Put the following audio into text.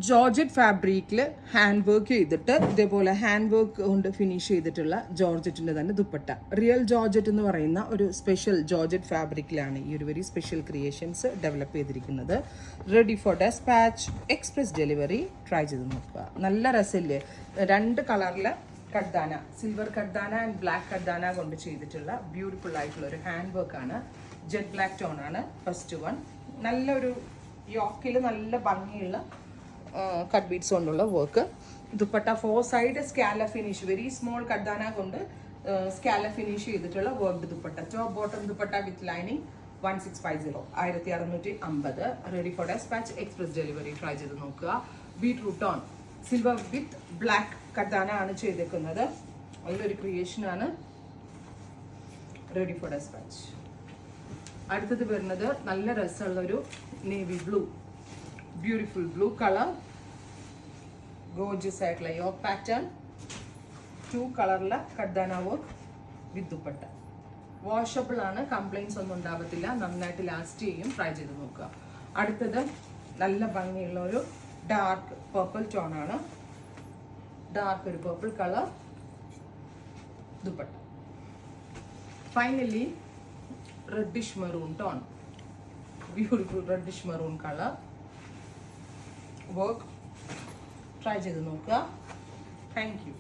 Georgette ഫാബ്രിക്കിൽ hand work ചെയ്തിട്ട് ഇതേപോലെ ഹാൻഡ് വർക്ക് കൊണ്ട് ഫിനിഷ് ചെയ്തിട്ടുള്ള ജോർജറ്റിൻ്റെ തന്നെ ദുപ്പട്ട. റിയൽ ജോർജറ്റ് എന്ന് പറയുന്ന ഒരു സ്പെഷ്യൽ ജോർജറ്റ് ഫാബ്രിക്കിലാണ് ഈ ഒരു വെരി സ്പെഷ്യൽ ക്രിയേഷൻസ് ഡെവലപ്പ് ചെയ്തിരിക്കുന്നത്. Ready for despatch, express delivery. Try ചെയ്ത് നോക്കുക. നല്ല രസമില്ലേ? 2 കളറിൽ കഡ്ദാന, സിൽവർ കഡ്ദാന ആൻഡ് ബ്ലാക്ക് കഡ്ദാന കൊണ്ട് ചെയ്തിട്ടുള്ള ബ്യൂട്ടിഫുൾ ആയിട്ടുള്ള ഒരു ഹാൻഡ് വർക്കാണ്. ജെറ്റ് ബ്ലാക്ക് ടോൺ ആണ് ഫസ്റ്റ് വൺ. നല്ലൊരു യോക്കിൽ നല്ല ഭംഗിയുള്ള കട്ട് ബീഡ്സ് കൊണ്ടുള്ള വർക്ക്. ദുപ്പട്ട 4 സൈഡ് സ്കാല ഫിനിഷ്, വെരി സ്മോൾ കഡ്ദാന കൊണ്ട് സ്കാല ഫിനിഷ് ചെയ്തിട്ടുള്ള work dupatta. Top bottom dupatta with lining 1650, 1650. Ready for despatch, express delivery. Try ചെയ്ത് നോക്കുക. Beetroot on silver with black കഡ്ദാന ആണ് ചെയ്തേക്കുന്നത്. നല്ലൊരു ക്രിയേഷൻ ആണ്. Ready for despatch. അടുത്തത് വരുന്നത് നല്ല രസമുള്ള ഒരു navy blue, beautiful blue colour, gorgeous ആയിട്ടുള്ള യോക്ക് പാറ്റേൺ, 2 കളറിലെ കഡ്ദാന വർക്ക് വിത്ത് ദുപ്പട്ട. വാഷബിൾ ആണ്, കംപ്ലൈൻസ് ഒന്നും ഉണ്ടാവത്തില്ല, നന്നായിട്ട് ലാസ്റ്റ് ചെയ്യും. ട്രൈ ചെയ്ത് നോക്കുക. അടുത്തത് നല്ല ഭംഗിയുള്ള ഒരു ഡാർക്ക് പർപ്പിൾ ടോൺ ആണ്. ഡാർക്ക് ഒരു purple colour dupatta. Finally reddish maroon tone, beautiful reddish maroon colour work. Try ചെയ്ത് നോക്കുക. Thank you.